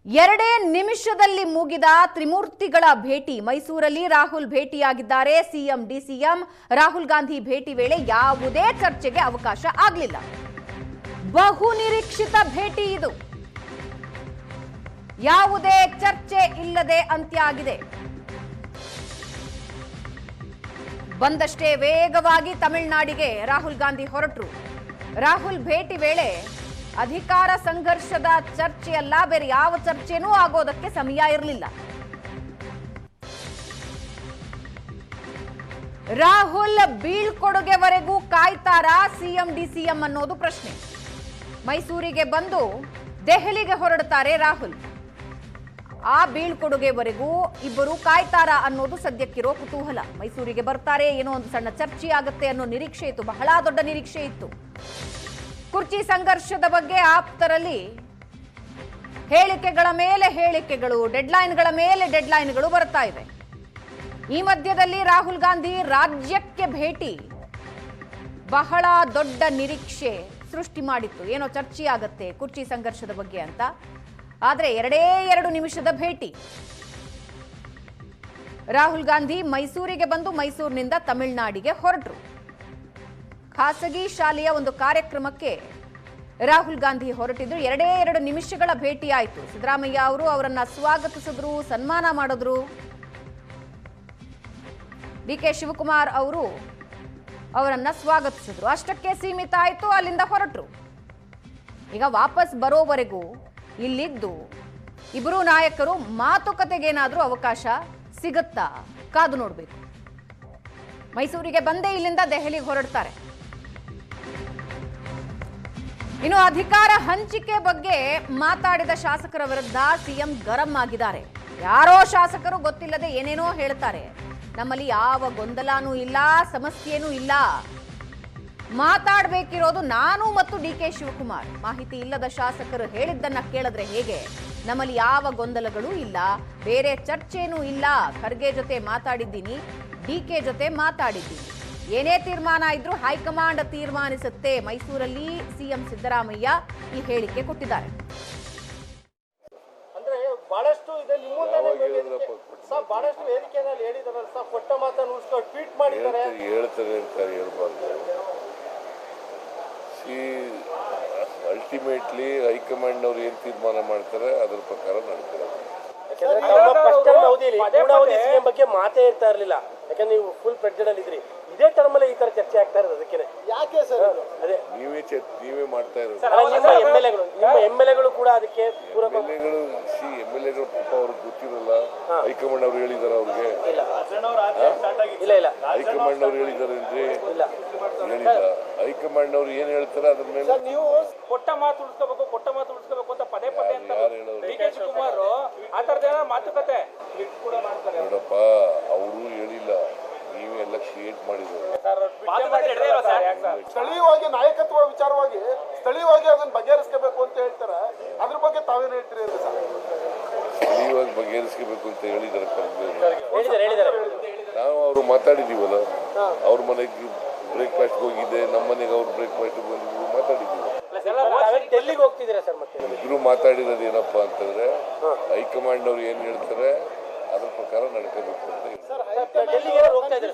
ಎರಡೇ ನಿಮಿಷದಲ್ಲಿ ಮುಗಿದ ತ್ರಿಮೂರ್ತಿಗಳ ಭೇಟಿ. ಮೈಸೂರಲ್ಲಿ ರಾಹುಲ್ ಭೇಟಿಯಾಗಿದ್ದಾರೆ. ಸಿಎಂ ಡಿಸಿಎಂ ರಾಹುಲ್ ಗಾಂಧಿ ಭೇಟಿ ವೇಳೆ ಯಾವುದೇ ಚರ್ಚೆಗೆ ಅವಕಾಶ ಆಗಲಿಲ್ಲ. ಬಹು ನಿರೀಕ್ಷಿತ ಭೇಟಿ ಇದು. ಯಾವುದೇ ಚರ್ಚೆ ಇಲ್ಲದೆ ಅಂತ್ಯ ಆಗಿದೆ. ಬಂದಷ್ಟೇ ವೇಗವಾಗಿ ತಮಿಳುನಾಡಿಗೆ ರಾಹುಲ್ ಗಾಂಧಿ ಹೊರಟರು. ರಾಹುಲ್ ಭೇಟಿ ವೇಳೆ ಅಧಿಕಾರ ಸಂಘರ್ಷದ ಚರ್ಚೆಯಲ್ಲ, ಬೇರೆ ಯಾವ ಚರ್ಚೆನೂ ಆಗೋದಕ್ಕೆ ಸಮಯ ಇರಲಿಲ್ಲ. ರಾಹುಲ್ ಬೀಳ್ಕೊಡುಗೆವರೆಗೂ ಕಾಯ್ತಾರಾ ಸಿಎಂ ಡಿಸಿಎಂ ಅನ್ನೋದು ಪ್ರಶ್ನೆ. ಮೈಸೂರಿಗೆ ಬಂದು ದೆಹಲಿಗೆ ಹೊರಡುತ್ತಾರೆ ರಾಹುಲ್. ಆ ಬೀಳ್ಕೊಡುಗೆವರೆಗೂ ಇಬ್ಬರು ಕಾಯ್ತಾರಾ ಅನ್ನೋದು ಸದ್ಯಕ್ಕಿರೋ ಕುತೂಹಲ. ಮೈಸೂರಿಗೆ ಬರ್ತಾರೆ, ಏನೋ ಒಂದು ಸಣ್ಣ ಚರ್ಚೆ ಆಗುತ್ತೆ ಅನ್ನೋ ನಿರೀಕ್ಷೆ ಇತ್ತು, ಬಹಳ ದೊಡ್ಡ ನಿರೀಕ್ಷೆ ಇತ್ತು. ಕುರ್ಚಿ ಸಂಘರ್ಷದ ಬಗ್ಗೆ ಆಪ್ತರಲ್ಲಿ ಹೇಳಿಕೆಗಳ ಮೇಲೆ ಹೇಳಿಕೆಗಳು, ಡೆಡ್ಲೈನ್ಗಳ ಮೇಲೆ ಡೆಡ್ಲೈನ್ಗಳು ಬರ್ತಾ ಇವೆ. ಈ ಮಧ್ಯದಲ್ಲಿ ರಾಹುಲ್ ಗಾಂಧಿ ರಾಜ್ಯಕ್ಕೆ ಭೇಟಿ ಬಹಳ ದೊಡ್ಡ ನಿರೀಕ್ಷೆ ಸೃಷ್ಟಿ ಮಾಡಿತ್ತು. ಏನೋ ಚರ್ಚೆ ಆಗತ್ತೆ ಕುರ್ಚಿ ಸಂಘರ್ಷದ ಬಗ್ಗೆ ಅಂತ. ಆದರೆ ಎರಡು ನಿಮಿಷದ ಭೇಟಿ. ರಾಹುಲ್ ಗಾಂಧಿ ಮೈಸೂರಿಗೆ ಬಂದು ಮೈಸೂರಿನಿಂದ ತಮಿಳುನಾಡಿಗೆ ಹೊರಟರು. ಖಾಸಗಿ ಶಾಲೆಯ ಒಂದು ಕಾರ್ಯಕ್ರಮಕ್ಕೆ ರಾಹುಲ್ ಗಾಂಧಿ ಹೊರಟಿದ್ರು. ಎರಡು ನಿಮಿಷಗಳ ಭೇಟಿ ಆಯಿತು. ಸಿದ್ದರಾಮಯ್ಯ ಅವರು ಅವರನ್ನ ಸ್ವಾಗತಿಸಿದ್ರು, ಸನ್ಮಾನ ಮಾಡಿದ್ರು. ಡಿಕೆ ಶಿವಕುಮಾರ್ ಅವರು ಅವರನ್ನ ಸ್ವಾಗತಿಸಿದ್ರು. ಅಷ್ಟಕ್ಕೆ ಸೀಮಿತ ಆಯಿತು, ಅಲ್ಲಿಂದ ಹೊರಟರು. ಈಗ ವಾಪಸ್ ಬರೋವರೆಗೂ ಇಲ್ಲಿದ್ದು ಇಬ್ಬರು ನಾಯಕರು ಮಾತುಕತೆಗೇನಾದ್ರೂ ಅವಕಾಶ ಸಿಗುತ್ತಾ ಕಾದು ನೋಡಬೇಕು. ಮೈಸೂರಿಗೆ ಬಂದೇ ಇಲ್ಲಿಂದ ದೆಹಲಿಗೆ ಹೊರಡ್ತಾರೆ. ಇನ್ನು ಅಧಿಕಾರ ಹಂಚಿಕೆ ಬಗ್ಗೆ ಮಾತಾಡಿದ ಶಾಸಕರ ವಿರುದ್ಧ ಸಿಎಂ ಗರಂ ಆಗಿದ್ದಾರೆ. ಯಾರೋ ಶಾಸಕರು ಗೊತ್ತಿಲ್ಲದೆ ಏನೇನೋ ಹೇಳ್ತಾರೆ. ನಮ್ಮಲ್ಲಿ ಯಾವ ಗೊಂದಲನೂ ಇಲ್ಲ, ಸಮಸ್ಯೆನೂ ಇಲ್ಲ. ಮಾತಾಡಬೇಕಿರೋದು ನಾನು ಮತ್ತು ಡಿಕೆ ಶಿವಕುಮಾರ್. ಮಾಹಿತಿ ಇಲ್ಲದ ಶಾಸಕರು ಹೇಳಿದ್ದನ್ನ ಕೇಳಿದ್ರೆ ಹೇಗೆ? ನಮ್ಮಲ್ಲಿ ಯಾವ ಗೊಂದಲಗಳೂ ಇಲ್ಲ, ಬೇರೆ ಚರ್ಚೆನೂ ಇಲ್ಲ. ಖರ್ಗೆ ಜೊತೆ ಮಾತಾಡಿದ್ದೀನಿ, ಡಿಕೆ ಜೊತೆ ಮಾತಾಡಿದ್ದೀನಿ. ಏನೇ ತೀರ್ಮಾನ ಇದ್ರೂ ಹೈಕಮಾಂಡ್ ತೀರ್ಮಾನಿಸುತ್ತೆ. ಮೈಸೂರಲ್ಲಿ ಸಿಎಂ ಸಿದ್ದರಾಮಯ್ಯ ಈ ಹೇಳಿಕೆ ಕೊಟ್ಟಿದ್ದಾರೆ. ಅಂದ್ರೆ ಬಹಳಷ್ಟು ಇದೆ ಬಹಳಷ್ಟು ವೇದಿಕೆಯಲ್ಲಿ ಹೇಳಿದಾರಲ್ಲ ಸರ್, ಕೊಟ್ಟ ಮಾತನ್ನು ಉಳಿಸ್ಕೊಂಡು ಟ್ವೀಟ್ ಮಾಡಿದ್ದಾರೆ. ಹೇಳ್ತಾರೆ ಅಂತ ಹೇಳ್ಬಾರ್ದು. ಅಲ್ಟಿಮೇಟ್ಲಿ ಹೈಕಮಾಂಡ್ ಅವ್ರು ಏನ್ ತೀರ್ಮಾನ ಮಾಡ್ತಾರೆ ಅದ್ರ ಪ್ರಕಾರ ನಡ್ತಾರೆ. ಸಿಎಂ ಬಗ್ಗೆ ಮಾತೇ ಇರ್ತಾ ಇರ್ಲಿಲ್ಲ, ಯಾಕಂದ್ರೆ ನೀವು ಫುಲ್ ಪ್ರೆಗ್ನೆಂಟ್ ಅಲ್ಲಿ ಇದ್ರಿ. ಇದೇ ಟರ್ಮ್ ಅಲ್ಲಿ ಈ ತರ ಚರ್ಚೆ ಆಗ್ತಾ ಇರೋದು ಅದಕ್ಕೆ ಯಾಕೆ ಸರ್? ಅದೇ ನೀವೇ ಮಾಡ್ತಾ ಇರೋದು. ನಿಮ್ಮ ಎಂಎಲ್ಎಗಳು ಕೂಡ ಅದಕ್ಕೆ ಎಂಎಲ್ಎಗಳು ಪಾಪ ಅವ್ರಿಗೆ ಗೊತ್ತಿರಲ್ಲ. ಹೈಕಮಾಂಡ್ ಅವ್ರು ಹೇಳಿದಾರ ಅವ್ರಿಗೆ? ಇಲ್ಲ ಇಲ್ಲ, ಹೈಕಮಾಂಡ್ ಅವ್ರು ಹೇಳಿದಾರೆ ಅಂದ್ರೆ ಹೇಳಿಲ್ಲ. ಹೈಕಮಾಂಡ್ ಅವ್ರು ಏನ್ ಹೇಳ್ತಾರೆ ಅದ್ರ ಮೇಲೆ ನೀವು ಕೊಟ್ಟ ಮಾತು ಉಳಿಸ್ಕೋಬೇಕು ಅಂತ ಪದೇ ಪದೇ ಅಂತ ಡಿಕೆ ಶಿವಕುಮಾರ್ ಆ ತರದ ಮಾತುಕತೆ ನೋಡಪ್ಪ, ಅವರು ಹೇಳಿಲ್ಲ, ನೀವೇ ಎಲ್ಲ ಕ್ರಿಯೇಟ್ ಮಾಡಿದ್ರು. ಸ್ಥಳೀಯವಾಗಿ ನಾಯಕತ್ವ ವಿಚಾರವಾಗಿ ಸ್ಥಳೀಯವಾಗಿ ಅದನ್ನ ಬಗೆಹರಿಸಬೇಕು ಅಂತ ಹೇಳ್ತಾರೆ. ಅದ್ರ ಬಗ್ಗೆ ತಾವೇನು ಹೇಳ್ತೀರಿ? ಸ್ಥಳೀಯವಾಗಿ ಬಗೆಹರಿಸಬೇಕು ಅಂತ ಹೇಳಿದಾರೆ. ನಾವು ಅವರು ಮಾತಾಡಿದೀವಲ್ಲ, ಅವ್ರ ಮನೆಗೆ ಬ್ರೇಕ್ಫಾಸ್ಟ್ ಹೋಗಿದ್ದೆ, ನಮ್ಮ ಮನೆಗೆ ಅವ್ರು ಬ್ರೇಕ್ಫಾಸ್ಟ್ ಬಂದಿದ್ರು, ಮಾತಾಡಿದ್ದೀವಿ. ಡೆಲ್ಲಿಗೆ ಹೋಗ್ತಿದ್ದೀರಾ ಸರ್? ಮತ್ತೆ ಇಬ್ರು ಮಾತಾಡಿರೋದು ಏನಪ್ಪಾ ಅಂತಂದ್ರೆ ಹೈಕಮಾಂಡ್ ಅವ್ರು ಏನ್ ಹೇಳ್ತಾರೆ ಅದ್ರ ಪ್ರಕಾರ ನಡ್ಕೋಬೇಕು ಅಂತ.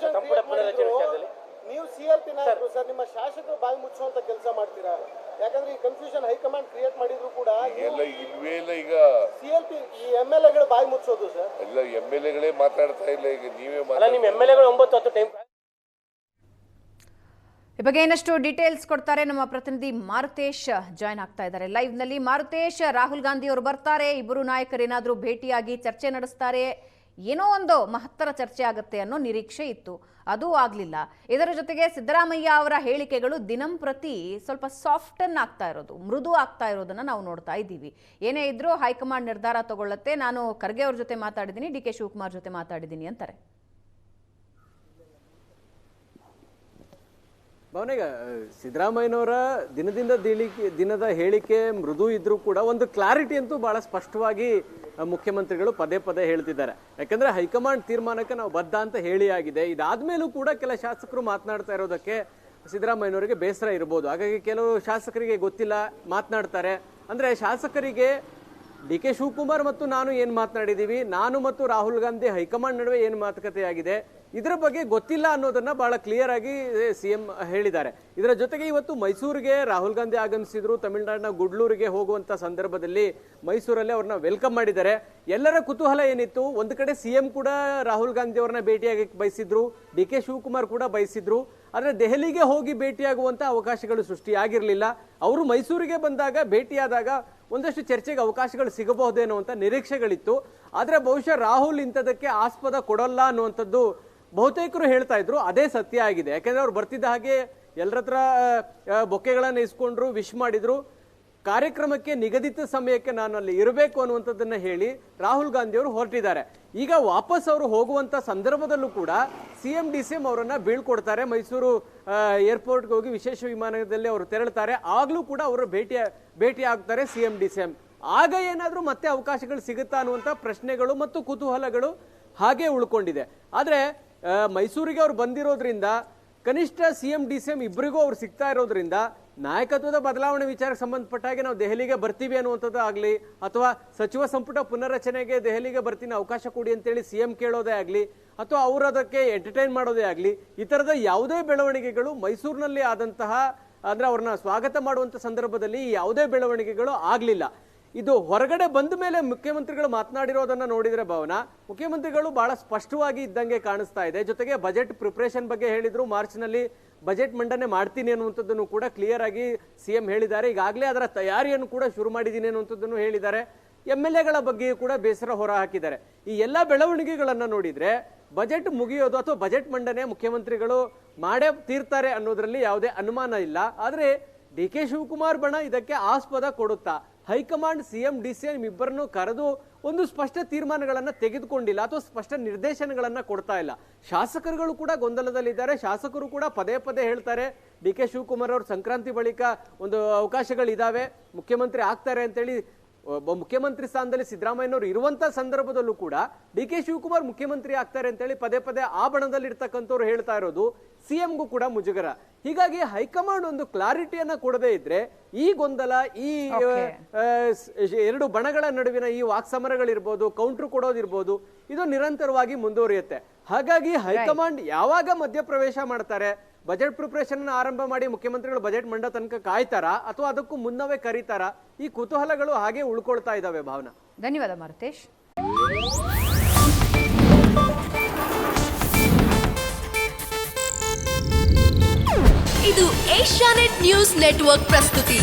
ನೀವು ಸಿಎಲ್ಪಿ ನಾಯಕರು ಸರ್, ನಿಮ್ಮ ಶಾಸಕರು ಬಾಯಿ ಮುಚ್ಚುವಂತ ಕೆಲಸ ಮಾಡ್ತೀರಾ? ಯಾಕಂದ್ರೆ ಈ ಕನ್ಫ್ಯೂಷನ್ ಹೈಕಮಾಂಡ್ ಕ್ರಿಯೇಟ್ ಮಾಡಿದ್ರು ಕೂಡ ಎಲ್ಲ ಇಲ್ವೇ ಇಲ್ಲ. ಈಗ ಸಿಎಲ್ಪಿ ಈ ಎಂಎಲ್ಎಗಳು ಬಾಯಿ ಮುಚ್ಚೋದು ಸರ್? ಎಲ್ಲ ಎಂಎಲ್ಎಗಳೇ ಮಾತಾಡ್ತಾ ಇಲ್ಲ. ಈಗ ನೀವೇ ನಿಮ್ಮ ಎಂಎಲ್ಎಗಳು 9-10 ಟೈಮ್. ಈ ಬಗ್ಗೆ ಏನಷ್ಟು ಡೀಟೇಲ್ಸ್ ಕೊಡ್ತಾರೆ ನಮ್ಮ ಪ್ರತಿನಿಧಿ ಮಾರುತೇಶ್ ಜಾಯ್ನ್ ಆಗ್ತಾ ಇದ್ದಾರೆ ಲೈವ್ ನಲ್ಲಿ. ಮಾರುತೇಶ್, ರಾಹುಲ್ ಗಾಂಧಿ ಅವರು ಬರ್ತಾರೆ, ಇಬ್ಬರು ನಾಯಕರೇನಾದ್ರೂ ಭೇಟಿಯಾಗಿ ಚರ್ಚೆ ನಡೆಸ್ತಾರೆ, ಏನೋ ಒಂದು ಮಹತ್ತರ ಚರ್ಚೆ ಆಗುತ್ತೆ ಅನ್ನೋ ನಿರೀಕ್ಷೆ ಇತ್ತು, ಅದೂ ಆಗಲಿಲ್ಲ. ಇದರ ಜೊತೆಗೆ ಸಿದ್ದರಾಮಯ್ಯ ಅವರ ಹೇಳಿಕೆಗಳು ದಿನಂಪ್ರತಿ ಸ್ವಲ್ಪ ಸಾಫ್ಟನ್ ಆಗ್ತಾ ಇರೋದು, ಮೃದು ಆಗ್ತಾ ಇರೋದನ್ನ ನಾವು ನೋಡ್ತಾ ಇದ್ದೀವಿ. ಏನೇ ಇದ್ರೂ ಹೈಕಮಾಂಡ್ ನಿರ್ಧಾರ ತಗೊಳ್ಳುತ್ತೆ, ನಾನು ಖರ್ಗೆ ಅವ್ರ ಜೊತೆ ಮಾತಾಡಿದ್ದೀನಿ, ಡಿಕೆ ಶಿವಕುಮಾರ್ ಜೊತೆ ಮಾತಾಡಿದ್ದೀನಿ ಅಂತಾರೆ. ಭಾವನೆಗ ಸಿದ್ದರಾಮಯ್ಯನವರ ದಿನದ ಹೇಳಿಕೆ ಮೃದು ಇದ್ರೂ ಕೂಡ ಒಂದು ಕ್ಲಾರಿಟಿ ಅಂತೂ ಬಹಳ ಸ್ಪಷ್ಟವಾಗಿ ಮುಖ್ಯಮಂತ್ರಿಗಳು ಪದೇ ಪದೇ ಹೇಳ್ತಿದ್ದಾರೆ. ಯಾಕಂದ್ರೆ ಹೈಕಮಾಂಡ್ ತೀರ್ಮಾನಕ್ಕೆ ನಾವು ಬದ್ಧ ಅಂತ ಹೇಳಿ ಆಗಿದೆ. ಇದಾದ್ಮೇಲೂ ಕೂಡ ಕೆಲ ಶಾಸಕರು ಮಾತನಾಡ್ತಾ ಇರೋದಕ್ಕೆ ಸಿದ್ದರಾಮಯ್ಯನವರಿಗೆ ಬೇಸರ ಇರಬಹುದು. ಹಾಗಾಗಿ ಕೆಲವು ಶಾಸಕರಿಗೆ ಗೊತ್ತಿಲ್ಲ, ಮಾತನಾಡ್ತಾರೆ. ಅಂದ್ರೆ ಶಾಸಕರಿಗೆ ಡಿ ಕೆ ಶಿವಕುಮಾರ್ ಮತ್ತು ನಾನು ಏನು ಮಾತನಾಡಿದ್ದೀವಿ, ನಾನು ಮತ್ತು ರಾಹುಲ್ ಗಾಂಧಿ ಹೈಕಮಾಂಡ್ ನಡುವೆ ಏನು ಮಾತುಕತೆ ಆಗಿದೆ ಇದರ ಬಗ್ಗೆ ಗೊತ್ತಿಲ್ಲ ಅನ್ನೋದನ್ನ ಬಹಳ ಕ್ಲಿಯರ್ ಆಗಿ ಸಿಎಂ ಹೇಳಿದ್ದಾರೆ. ಇದರ ಜೊತೆಗೆ ಇವತ್ತು ಮೈಸೂರಿಗೆ ರಾಹುಲ್ ಗಾಂಧಿ ಆಗಮಿಸಿದ್ರು. ತಮಿಳುನಾಡಿನ ಗುಡ್ಲೂರಿಗೆ ಹೋಗುವಂತ ಸಂದರ್ಭದಲ್ಲಿ ಮೈಸೂರಲ್ಲಿ ಅವ್ರನ್ನ ವೆಲ್ಕಮ್ ಮಾಡಿದ್ದಾರೆ. ಎಲ್ಲರ ಕುತೂಹಲ ಏನಿತ್ತು, ಒಂದು ಕಡೆ ಸಿಎಂ ಕೂಡ ರಾಹುಲ್ ಗಾಂಧಿ ಅವ್ರನ್ನ ಭೇಟಿಯಾಗಿ ಬಯಸಿದ್ರು, ಡಿ ಕೆ ಶಿವಕುಮಾರ್ ಕೂಡ ಬಯಸಿದ್ರು. ಆದರೆ ದೆಹಲಿಗೆ ಹೋಗಿ ಭೇಟಿಯಾಗುವಂತ ಅವಕಾಶಗಳು ಸೃಷ್ಟಿಯಾಗಿರಲಿಲ್ಲ. ಅವರು ಮೈಸೂರಿಗೆ ಬಂದಾಗ ಭೇಟಿಯಾದಾಗ ಒಂದಷ್ಟು ಚರ್ಚೆಗೆ ಅವಕಾಶಗಳು ಸಿಗಬಹುದೇನೋ ಅಂತ ನಿರೀಕ್ಷೆಗಳಿತ್ತು. ಆದರೆ ಬಹುಶಃ ರಾಹುಲ್ ಇಂಥದಕ್ಕೆ ಆಸ್ಪದ ಕೊಡಲ್ಲ ಅನ್ನುವಂಥದ್ದು ಬಹುತೇಕರು ಹೇಳ್ತಾ ಇದ್ರು. ಅದೇ ಸತ್ಯ ಆಗಿದೆ. ಯಾಕಂದ್ರೆ ಅವ್ರು ಬರ್ತಿದ್ದ ಹಾಗೆ ಎಲ್ಲರ ಹತ್ರ ಬೊಕ್ಕೆಗಳನ್ನ ಇಸ್ಕೊಂಡ್ರು, ವಿಶ್ ಮಾಡಿದ್ರು. ಕಾರ್ಯಕ್ರಮಕ್ಕೆ ನಿಗದಿತ ಸಮಯಕ್ಕೆ ನಾನು ಅಲ್ಲಿ ಇರಬೇಕು ಅನ್ನುವಂಥದ್ದನ್ನ ಹೇಳಿ ರಾಹುಲ್ ಗಾಂಧಿ ಅವರು ಹೊರಟಿದ್ದಾರೆ. ಈಗ ವಾಪಸ್ ಅವರು ಹೋಗುವಂತ ಸಂದರ್ಭದಲ್ಲೂ ಕೂಡ ಸಿಎಂ ಡಿಸಿಎಂ ಅವರನ್ನ ಬೀಳ್ಕೊಡ್ತಾರೆ. ಮೈಸೂರು ಏರ್ಪೋರ್ಟ್ಗೆ ಹೋಗಿ ವಿಶೇಷ ವಿಮಾನದಲ್ಲಿ ಅವರು ತೆರಳುತ್ತಾರೆ. ಆಗ್ಲೂ ಕೂಡ ಅವರು ಭೇಟಿ ಆಗ್ತಾರೆ ಸಿಎಂ ಡಿಸಿಎಂ. ಆಗ ಏನಾದ್ರೂ ಮತ್ತೆ ಅವಕಾಶಗಳು ಸಿಗುತ್ತಾ ಅನ್ನುವಂತ ಪ್ರಶ್ನೆಗಳು ಮತ್ತು ಕುತೂಹಲಗಳು ಹಾಗೆ ಉಳ್ಕೊಂಡಿದೆ. ಆದ್ರೆ ಮೈಸೂರಿಗೆ ಅವ್ರು ಬಂದಿರೋದ್ರಿಂದ ಕನಿಷ್ಠ ಸಿಎಂ ಡಿಸಿಎಂ ಇಬ್ಬರಿಗೂ ಅವ್ರು ಸಿಗ್ತಾ ಇರೋದ್ರಿಂದ ನಾಯಕತ್ವದ ಬದಲಾವಣೆ ವಿಚಾರಕ್ಕೆ ಸಂಬಂಧಪಟ್ಟ ಹಾಗೆ ನಾವು ದೆಹಲಿಗೆ ಬರ್ತೀವಿ ಅನ್ನುವಂಥದ್ದು ಆಗಲಿ, ಅಥವಾ ಸಚಿವ ಸಂಪುಟ ಪುನರ್ರಚನೆಗೆ ದೆಹಲಿಗೆ ಬರ್ತೀನಿ ಅವಕಾಶ ಕೊಡಿ ಅಂತೇಳಿ ಸಿಎಂ ಕೇಳೋದೇ ಆಗಲಿ, ಅಥವಾ ಅವರು ಅದಕ್ಕೆ ಎಂಟರ್ಟೈನ್ ಮಾಡೋದೇ ಆಗಲಿ, ಈ ಥರದ ಯಾವುದೇ ಬೆಳವಣಿಗೆಗಳು ಮೈಸೂರಿನಲ್ಲಿ ಆದಂತಹ ಅಂದ್ರೆ ಅವ್ರನ್ನ ಸ್ವಾಗತ ಮಾಡುವಂಥ ಸಂದರ್ಭದಲ್ಲಿ ಯಾವುದೇ ಬೆಳವಣಿಗೆಗಳು ಆಗಲಿಲ್ಲ. ಇದು ಹೊರಗಡೆ ಬಂದ ಮೇಲೆ ಮುಖ್ಯಮಂತ್ರಿಗಳು ಮಾತನಾಡಿರೋದನ್ನ ನೋಡಿದ್ರೆ ಭಾವನಾ, ಮುಖ್ಯಮಂತ್ರಿಗಳು ಬಹಳ ಸ್ಪಷ್ಟವಾಗಿ ಇದ್ದಂಗೆ ಕಾಣಿಸ್ತಾ ಇದೆ. ಜೊತೆಗೆ ಬಜೆಟ್ ಪ್ರಿಪರೇಷನ್ ಬಗ್ಗೆ ಹೇಳಿದ್ರು, ಮಾರ್ಚ್ನಲ್ಲಿ ಬಜೆಟ್ ಮಂಡನೆ ಮಾಡ್ತೀನಿ ಅನ್ನುವಂಥದ್ದನ್ನು ಕೂಡ ಕ್ಲಿಯರ್ ಆಗಿ ಸಿಎಂ ಹೇಳಿದ್ದಾರೆ. ಈಗಾಗಲೇ ಅದರ ತಯಾರಿಯನ್ನು ಕೂಡ ಶುರು ಮಾಡಿದ್ದೀನಿ ಅನ್ನುವಂಥದ್ದನ್ನು ಹೇಳಿದ್ದಾರೆ. MLAಗಳ ಬಗ್ಗೆಯೂ ಕೂಡ ಬೇಸರ ಹೊರ ಹಾಕಿದ್ದಾರೆ. ಈ ಎಲ್ಲ ಬೆಳವಣಿಗೆಗಳನ್ನ ನೋಡಿದ್ರೆ ಬಜೆಟ್ ಮುಗಿಯೋದು ಅಥವಾ ಬಜೆಟ್ ಮಂಡನೆ ಮುಖ್ಯಮಂತ್ರಿಗಳು ಮಾಡೇ ತೀರ್ತಾರೆ ಅನ್ನೋದ್ರಲ್ಲಿ ಯಾವುದೇ ಅನುಮಾನ ಇಲ್ಲ. ಆದ್ರೆ ಡಿ ಕೆ ಶಿವಕುಮಾರ್ ಬಣ ಇದಕ್ಕೆ ಆಸ್ಪದ ಕೊಡುತ್ತಾ? ಹೈಕಮಾಂಡ್ ಸಿಎಂ ಡಿಸಿಎಂ ಇಬ್ಬರನ್ನು ಕರೆದು ಒಂದು ಸ್ಪಷ್ಟ ತೀರ್ಮಾನಗಳನ್ನ ತೆಗೆದುಕೊಂಡಿಲ್ಲ ಅಥವಾ ಸ್ಪಷ್ಟ ನಿರ್ದೇಶನಗಳನ್ನ ಕೊಡ್ತಾ ಇಲ್ಲ. ಶಾಸಕರುಗಳು ಕೂಡ ಗೊಂದಲದಲ್ಲಿದ್ದಾರೆ. ಶಾಸಕರು ಕೂಡ ಪದೇ ಪದೇ ಹೇಳ್ತಾರೆ ಡಿ ಕೆ ಶಿವಕುಮಾರ್ ಅವರು ಸಂಕ್ರಾಂತಿ ಬಳಿಕ ಒಂದು ಅವಕಾಶಗಳಿದಾವೆ, ಮುಖ್ಯಮಂತ್ರಿ ಆಗ್ತಾರೆ ಅಂತೇಳಿ. ಮುಖ್ಯಮಂತ್ರಿ ಸ್ಥಾನದಲ್ಲಿ ಸಿದ್ದರಾಮಯ್ಯನವರು ಇರುವಂತ ಸಂದರ್ಭದಲ್ಲೂ ಕೂಡ ಡಿ ಕೆ ಶಿವಕುಮಾರ್ ಮುಖ್ಯಮಂತ್ರಿ ಆಗ್ತಾರೆ ಅಂತೇಳಿ ಪದೇ ಪದೇ ಆ ಬಣದಲ್ಲಿ ಇರ್ತಕ್ಕಂಥವ್ರು ಹೇಳ್ತಾ ಇರೋದು ಸಿಎಂಗೂ ಕೂಡ ಮುಜುಗರ. ಹೀಗಾಗಿ ಹೈಕಮಾಂಡ್ ಒಂದು ಕ್ಲಾರಿಟಿಯನ್ನ ಕೊಡದೇ ಇದ್ರೆ ಈ ಗೊಂದಲ, ಈ ಎರಡು ಬಣಗಳ ನಡುವಿನ ಈ ವಾಕ್ಸಮರಗಳಿರ್ಬೋದು, ಕೌಂಟ್ರ್ ಕೊಡೋದಿರ್ಬೋದು, ಇದು ನಿರಂತರವಾಗಿ ಮುಂದುವರಿಯುತ್ತೆ. ಹಾಗಾಗಿ ಹೈಕಮಾಂಡ್ ಯಾವಾಗ ಮಧ್ಯಪ್ರವೇಶ ಮಾಡ್ತಾರೆ, ಬಜೆಟ್ ಪ್ರಿಪರೇಷನ್ ಆರಂಭ ಮಾಡಿ ಮುಖ್ಯಮಂತ್ರಿಗಳು ಬಜೆಟ್ ಮಂಡ ತನಕ ಕಾಯ್ತಾರಾ ಅಥವಾ ಅದಕ್ಕೂ ಮುನ್ನವೇ ಕರೀತಾರಾ? ಈ ಕುತೂಹಲಗಳು ಹಾಗೆ ಉಳ್ಕೊಳ್ತಾ ಇದಾವೆ ಭಾವನಾ. ಧನ್ಯವಾದ ಮಾರುತೇಶ್. ಇದು ಏಷ್ಯಾನೆಟ್ ನ್ಯೂಸ್ ನೆಟ್ವರ್ಕ್ ಪ್ರಸ್ತುತಿ.